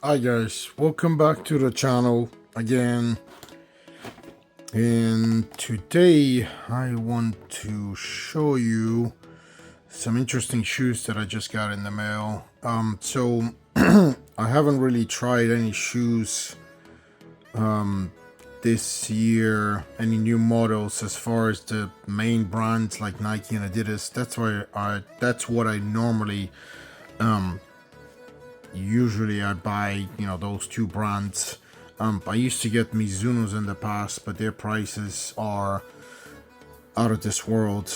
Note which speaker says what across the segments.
Speaker 1: Hi guys, welcome back to the channel again. And today I want to show you some interesting shoes that I just got in the mail. So I haven't really tried any shoes this year, any new models as far as the main brands like Nike and Adidas. That's what I normally usually I buy, those two brands. I used to get Mizuno's in the past, but their prices are out of this world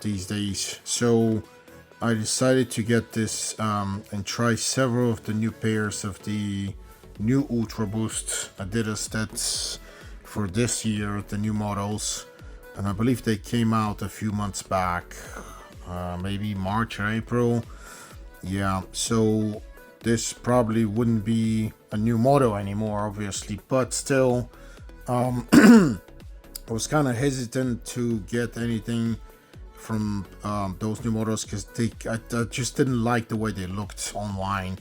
Speaker 1: these days. So I decided to get this and try several of the new pairs of the new Ultraboost Adidas that's for this year, the new models. And I believe they came out a few months back, maybe March or April. Yeah, so this probably wouldn't be a new model anymore, obviously, but still, I was kind of hesitant to get anything from those new models because I just didn't like the way they looked online.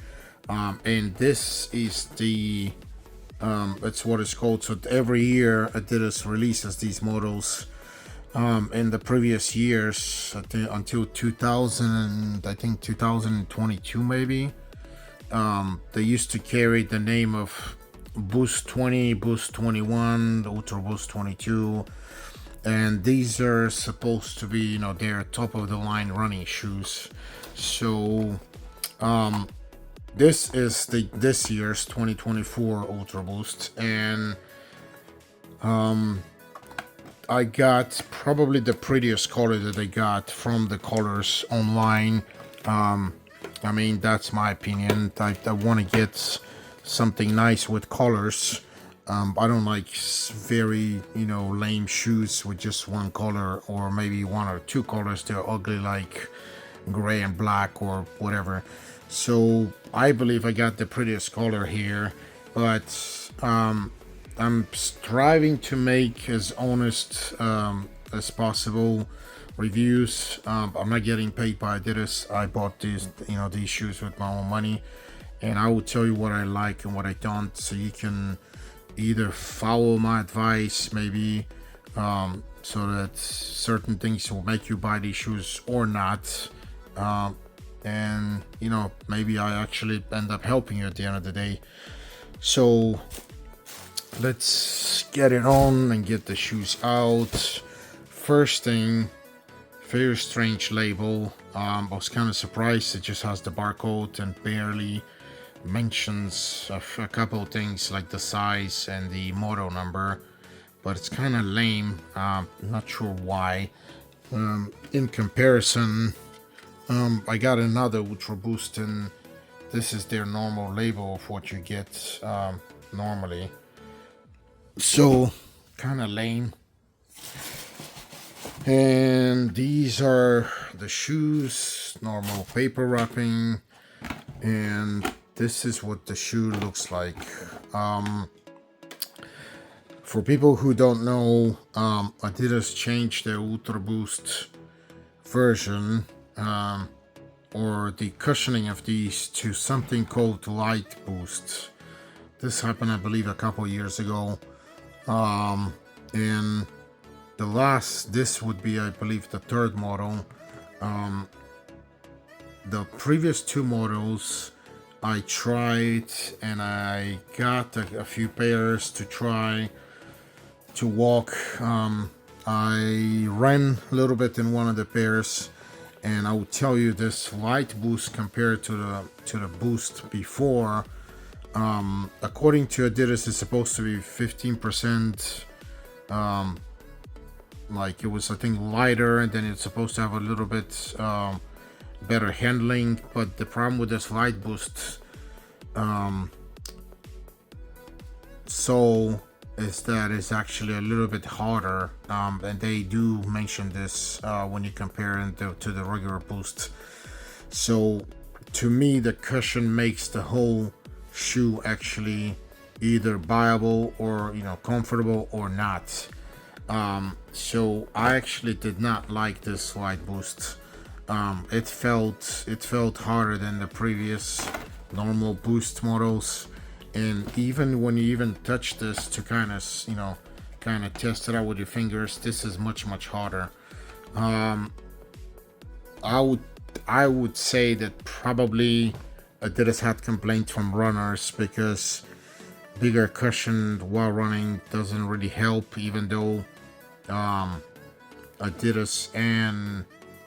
Speaker 1: And this is it's what it's called. So every year Adidas releases these models. In the previous years, I think until 2000, I think 2022 maybe, they used to carry the name of Boost 20, Boost 21, the Ultra Boost 22, and these are supposed to be, their top of the line running shoes. So, this is this year's 2024 Ultra Boost, and I got probably the prettiest color that I got from the colors online. I mean, that's my opinion. I want to get something nice with colors. I don't like very, lame shoes with just one color or maybe one or two colors. They're ugly, like gray and black or whatever. So I believe I got the prettiest color here, but I'm striving to make as honest as possible reviews. I'm not getting paid by Adidas. I bought these shoes with my own money, and I will tell you what I like and what I don't, so you can either follow my advice, maybe, so that certain things will make you buy these shoes or not. And maybe I actually end up helping you at the end of the day. So let's get it on and get the shoes out. First thing, very strange label. I was kind of surprised it just has the barcode and barely mentions a couple of things like the size and the model number, but it's kind of lame. Not sure why. In comparison, I got another Ultra Boost, and this is their normal label of what you get normally. So, kind of lame. And these are the shoes, normal paper wrapping, and this is what the shoe looks like. For people who don't know, Adidas changed their Ultra Boost version, or the cushioning of these, to something called Light Boost. This happened, I believe, a couple years ago. And this would be, I believe, the third model. The previous two models I tried, and I got a few pairs to try to walk. I ran a little bit in one of the pairs, and I will tell you, this Light Boost compared to the Boost before, according to Adidas, is supposed to be 15%. Like, it was, I think, lighter, and then it's supposed to have a little bit better handling. But the problem with this Light Boost sole is that it's actually a little bit harder, and they do mention this when you compare it to the regular Boost. So to me, the cushion makes the whole shoe actually either buyable or comfortable or not. So I actually did not like this Light Boost. It felt harder than the previous normal Boost models, And even when you even touch this to kind of, kind of test it out with your fingers, this is much harder. um I would I would say that probably Adidas had complaints from runners because bigger cushion while running doesn't really help, even though Adidas and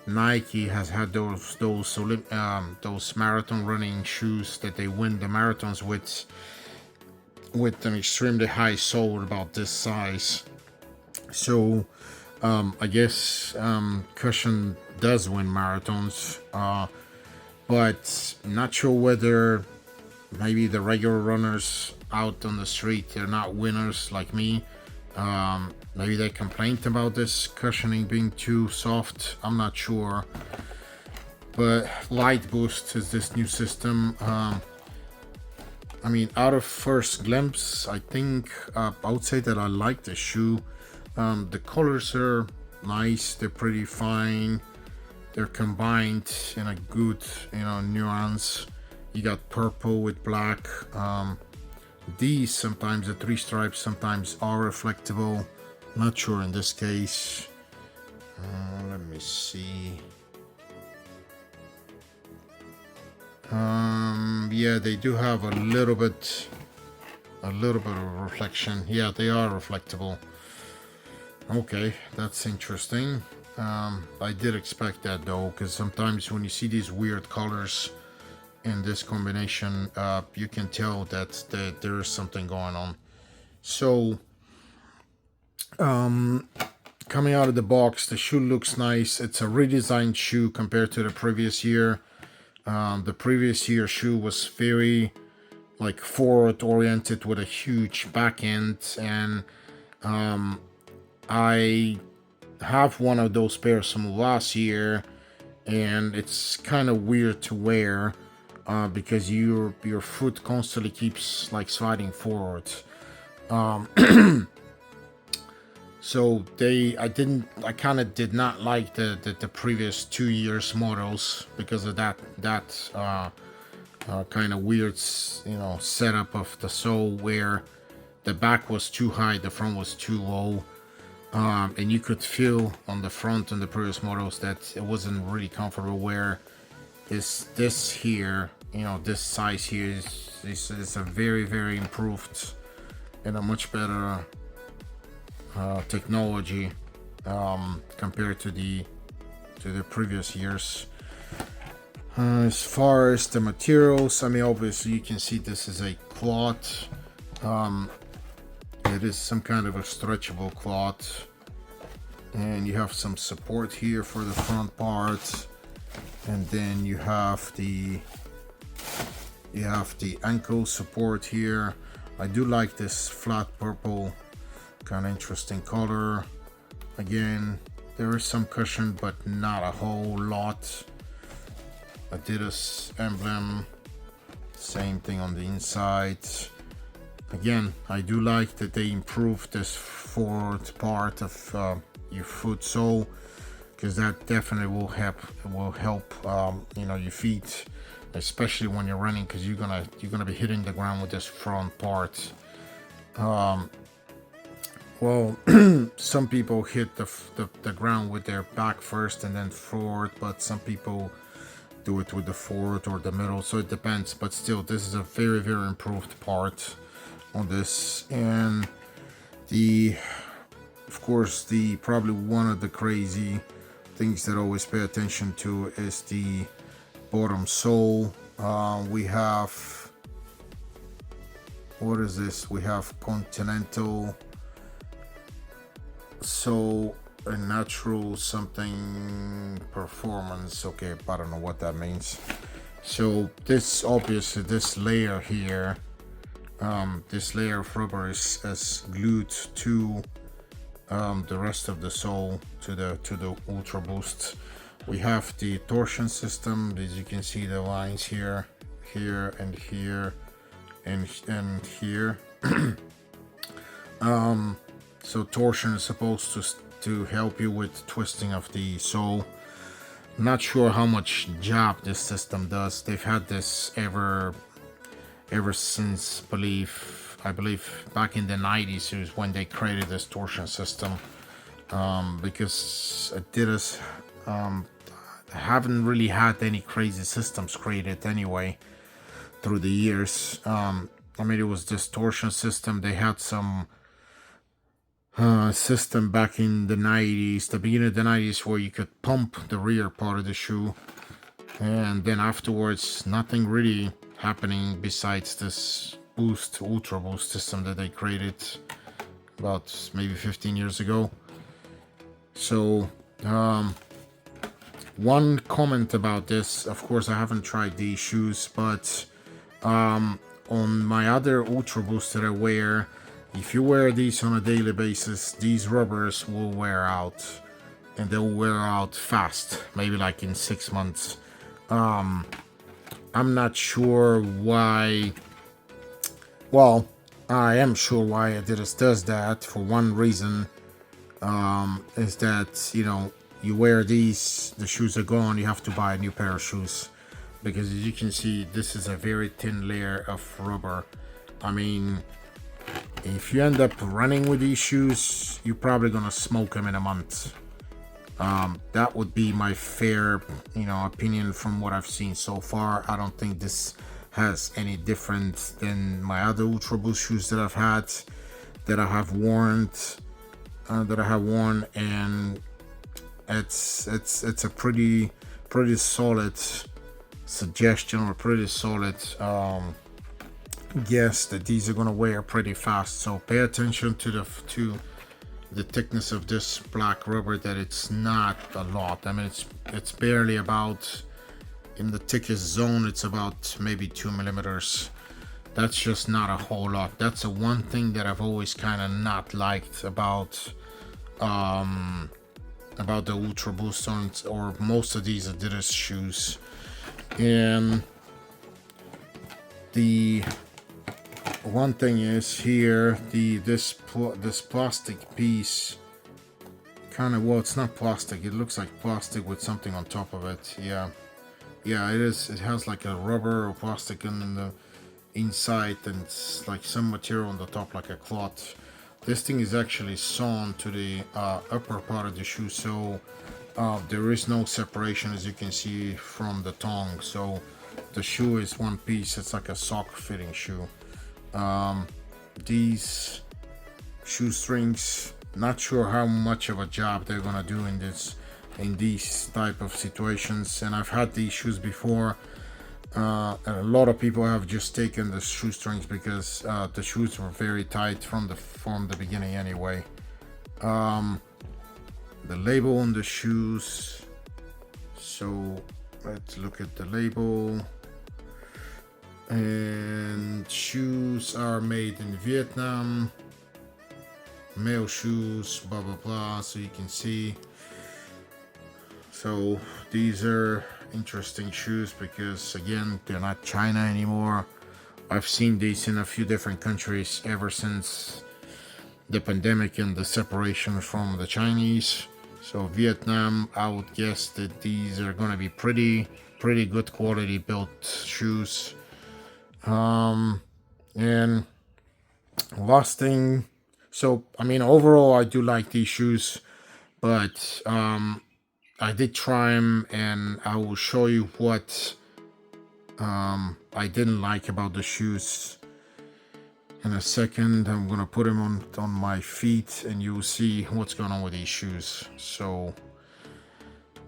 Speaker 1: Nike has had those marathon running shoes that they win the marathons with an extremely high sole about this size. So I guess cushion does win marathons, but not sure whether maybe the regular runners out on the street, they're not winners like me. Maybe they complained about this cushioning being too soft. I'm not sure. But Light Boost is this new system. I mean, out of first glimpse, I think I would say that I like the shoe. The colors are nice. They're pretty fine. They're combined in a good, nuance. You got purple with black. These sometimes, the three stripes sometimes are reflectable. Not sure in this case. Let me see. Yeah, they do have a little bit of reflection. Yeah, they are reflectable. Okay, that's interesting. I did expect that though, because sometimes when you see these weird colors in this combination, you can tell that there is something going on. So, coming out of the box, the shoe looks nice. It's a redesigned shoe compared to the previous year. The previous year shoe was very like forward oriented with a huge back end, and I have one of those pairs from last year, and it's kind of weird to wear because your foot constantly keeps like sliding forward. So I kind of did not like the previous 2 years models because of that kind of weird, setup of the sole where the back was too high, the front was too low. And you could feel on the front in the previous models that it wasn't really comfortable, where this here, this size here is a very improved and a much better technology compared to the previous years. As far as the materials, I mean, obviously you can see this is a cloth. It is some kind of a stretchable cloth, and you have some support here for the front part, and then you have the ankle support here. I do like this flat purple, kind of interesting color. Again, there is some cushion, but not a whole lot. Adidas emblem, same thing on the inside. Again, I do like that they improved this forward part of your foot sole, because that definitely will help your feet, especially when you're running, because you're gonna be hitting the ground with this front part. Well, some people hit the ground with their back first and then forward, but some people do it with the forward or the middle, so it depends. But still, this is a very improved part on this. And of course, probably one of the crazy things that I always pay attention to is the bottom sole. We have, what is this? We have Continental sole, a natural something performance. Okay, I don't know what that means. So this, obviously, this layer here, this layer of rubber is glued to the rest of the sole, to the Ultraboost. We have the torsion system. As you can see, the lines here and here and here. So torsion is supposed to help you with twisting of the sole. Not sure how much job this system does. They've had this ever ever since I believe back in the 90s is when they created this torsion system, because Adidas haven't really had any crazy systems created anyway through the years. I mean, it was this torsion system. They had some system back in the 90s, the beginning of the 90s, where you could pump the rear part of the shoe, and then afterwards nothing really happening besides this ultra boost system that they created about maybe 15 years ago. So one comment about this, of course I haven't tried these shoes, but on my other Ultra Boost that I wear, if you wear these on a daily basis, these rubbers will wear out, and they'll wear out fast, maybe like in 6 months. I'm not sure why. Well, I am sure why Adidas does that. For one reason, is that, you know, you wear these, the shoes are gone, you have to buy a new pair of shoes, because as you can see, this is a very thin layer of rubber. I mean, if you end up running with these shoes, you're probably gonna smoke them in a month. That would be my fair, you know, opinion from what I've seen so far. I don't think this has any different than my other Ultra Boost shoes that I've had, that I have worn, and it's a pretty solid suggestion, or pretty solid guess that these are gonna wear pretty fast. So pay attention to the thickness of this black rubber, that it's not a lot. I mean, it's barely about, in the thickest zone, it's about maybe 2 millimeters. That's just not a whole lot. That's the one thing that I've always kind of not liked about the Ultra Boost or most of these Adidas shoes. And the one thing is here, this plastic piece, kind of, well, it's not plastic, it looks like plastic with something on top of it. Yeah, it is. It has like a rubber or plastic in the inside, and it's like some material on the top, like a cloth. This thing is actually sewn to the upper part of the shoe, so there is no separation, as you can see, from the tongue. So the shoe is one piece. It's like a sock fitting shoe. These shoestrings, not sure how much of a job they're gonna do in these type of situations. And I've had these shoes before, and a lot of people have just taken the shoestrings because the shoes were very tight from the beginning anyway. The label on the shoes, so let's look at the label. And shoes are made in Vietnam, male shoes, blah blah blah. So you can see, so these are interesting shoes because, again, they're not China anymore. I've seen these in a few different countries ever since the pandemic and the separation from the Chinese. So Vietnam, I would guess that these are going to be pretty good quality built shoes. And last thing, so I mean, overall I do like these shoes, but I did try them, and I will show you what I didn't like about the shoes in a second. I'm gonna put them on my feet, and you'll see what's going on with these shoes. So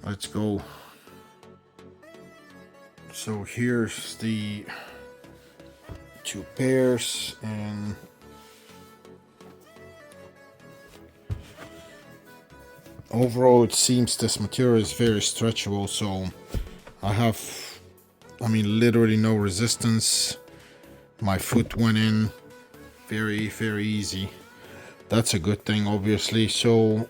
Speaker 1: let's go. So here's the 2 pairs, and overall it seems this material is very stretchable, so I have, I mean, literally no resistance. My foot went in very easy. That's a good thing, obviously. So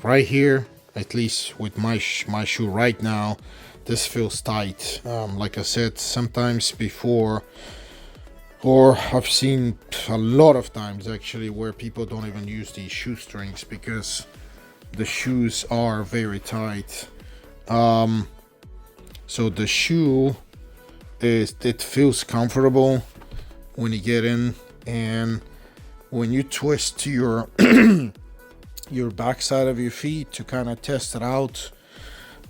Speaker 1: right here, at least with my shoe right now, this feels tight. Like I said, sometimes before, or I've seen a lot of times actually, where people don't even use these shoestrings because the shoes are very tight. So the shoe it feels comfortable when you get in, and when you twist your your backside of your feet to kind of test it out,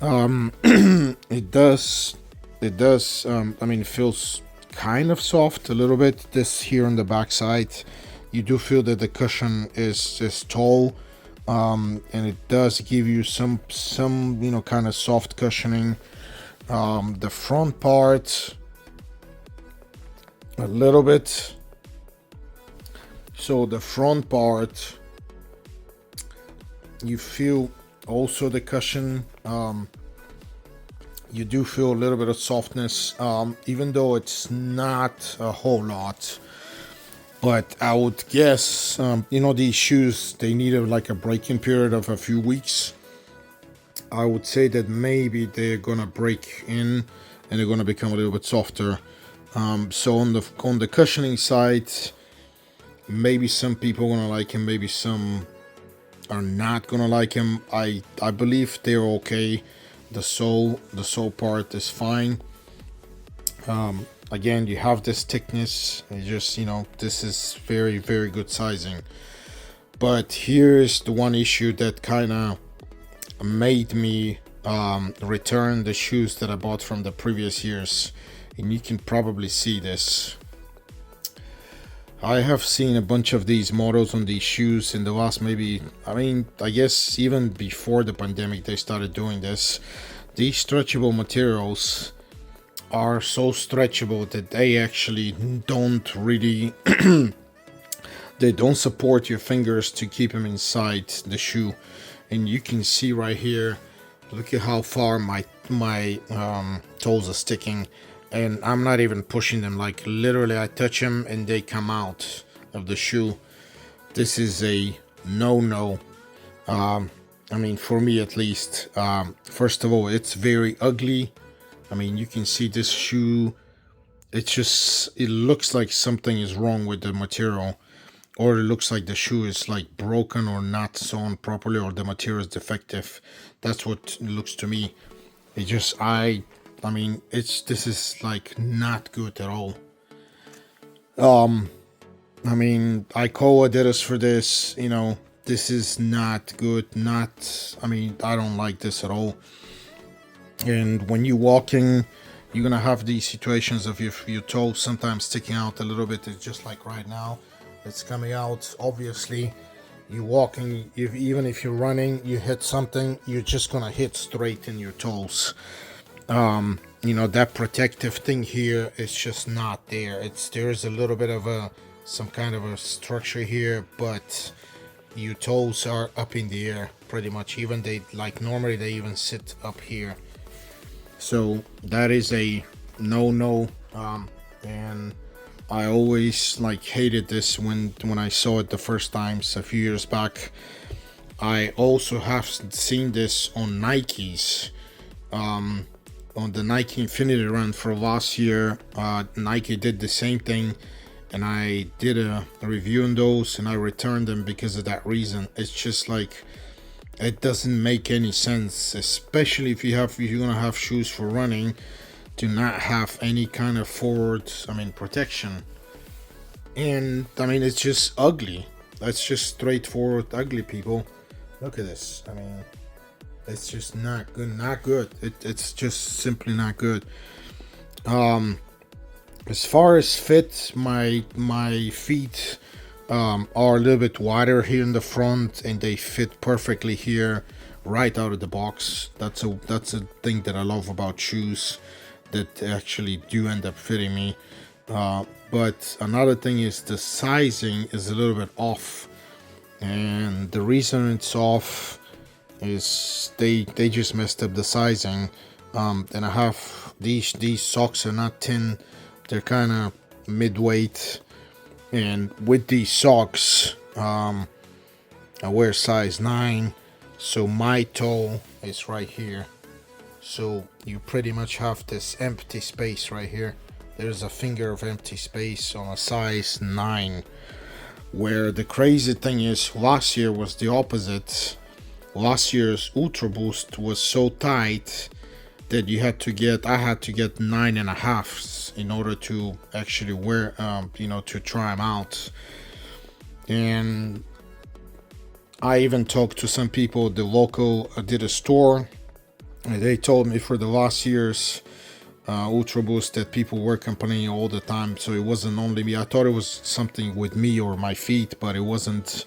Speaker 1: it does I mean, it feels kind of soft a little bit. This here on the backside, you do feel that the cushion is tall, and it does give you some kind of soft cushioning. The front part a little bit. So the front part, you feel also the cushion. You do feel a little bit of softness, even though it's not a whole lot. But I would guess, these shoes, they need like a breaking period of a few weeks. I would say that maybe they're gonna break in and they're gonna become a little bit softer. So on the cushioning side, maybe some people are gonna like him, maybe some are not gonna like him. I believe they're okay. The sole part is fine. Again, you have this thickness. It just, this is very, very good sizing. But here's the one issue that kind of made me return the shoes that I bought from the previous years, and you can probably see this. I have seen a bunch of these models on these shoes in the last I guess even before the pandemic they started doing this. These stretchable materials are so stretchable that they actually don't really they don't support your fingers to keep them inside the shoe. And you can see right here, look at how far my toes are sticking, and I'm not even pushing them. Like literally I touch them and they come out of the shoe. This is a no. For me at least. First of all, it's very ugly. I mean, you can see this shoe, it looks like something is wrong with the material, or it looks like the shoe is like broken or not sewn properly, or the material is defective. That's what it looks to me. This is like not good at all. I call Adidas for this, this is not good. I don't like this at all. And when you're walking, you're gonna have these situations of your toe sometimes sticking out a little bit. It's just like right now, it's coming out. Obviously, you're walking, even if you're running, you hit something, you're just gonna hit straight in your toes. That protective thing here is just not there. There's a little bit of some kind of a structure here, but your toes are up in the air pretty much. Even normally they even sit up here. So that is a no. And I always hated this when I saw it the first times a few years back. I also have seen this on Nikes. On the Nike Infinity Run for last year, Nike did the same thing, and I did a review on those and I returned them because of that reason. It's just it doesn't make any sense, especially if you're gonna have shoes for running, to not have any kind of forward protection. And it's just ugly. That's just straightforward ugly, people. Look at this. It's just not good. It's just simply not good. As far as fit, my feet are a little bit wider here in the front, and they fit perfectly here right out of the box. That's a thing that I love about shoes, that actually do end up fitting me. But another thing is the sizing is a little bit off, and the reason it's off is they just messed up the sizing. And I have these socks are not thin, they're kind of mid-weight, and with these socks I wear size 9, so my toe is right here. So you pretty much have this empty space right here. There's a finger of empty space on a size 9, where the crazy thing is last year was the opposite. Last year's Ultraboost was so tight that you had to get, I had to get 9.5s in order to actually wear, you know, to try them out. And I even talked to some people at the local Adidas store, and they told me for the last years, Ultraboost, that people were complaining all the time. So it wasn't only me. I thought it was something with me or my feet, but it wasn't.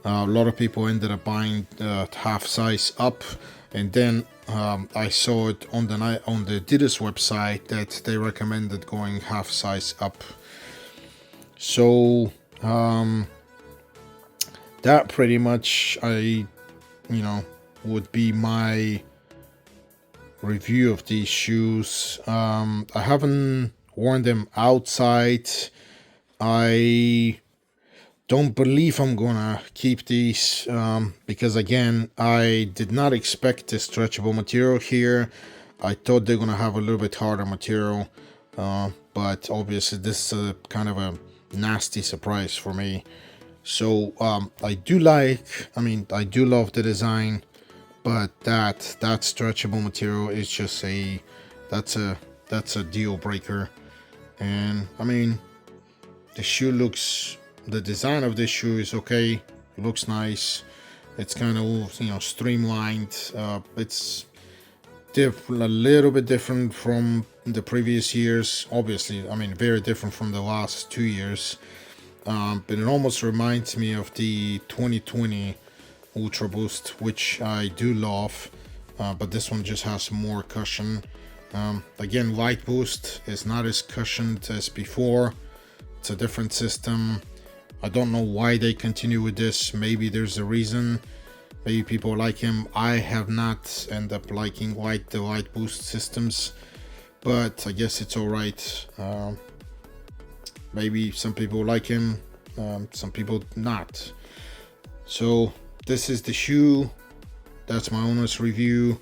Speaker 1: A lot of people ended up buying half size up, and then I saw it on the Adidas website that they recommended going half size up. So that pretty much, would be my review of these shoes. I haven't worn them outside. I don't believe I'm gonna keep these because, again, I did not expect the stretchable material here. I thought they're gonna have a little bit harder material, but obviously this is a kind of a nasty surprise for me. So I do love the design, but that stretchable material is just that's a deal breaker. And I mean, the design of this shoe is okay. It looks nice. It's kind of, you know, streamlined. It's a little bit different from the previous years. Obviously, I mean, very different from the last 2 years. But it almost reminds me of the 2020 Ultraboost, which I do love, but this one just has more cushion. Again, Light Boost is not as cushioned as before. It's a different system. I don't know why they continue with this. Maybe there's a reason. Maybe people like him. I have not ended up liking the Light Boost systems, but I guess it's all right. Maybe some people like him, some people not. So this is the shoe. That's my honest review.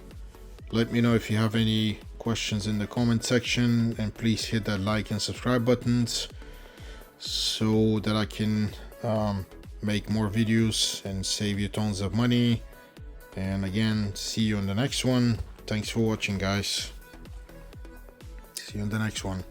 Speaker 1: Let me know if you have any questions in the comment section, and please hit that like and subscribe buttons so that I can make more videos and save you tons of money. And again, see you on the next one. Thanks for watching, guys. See you on the next one.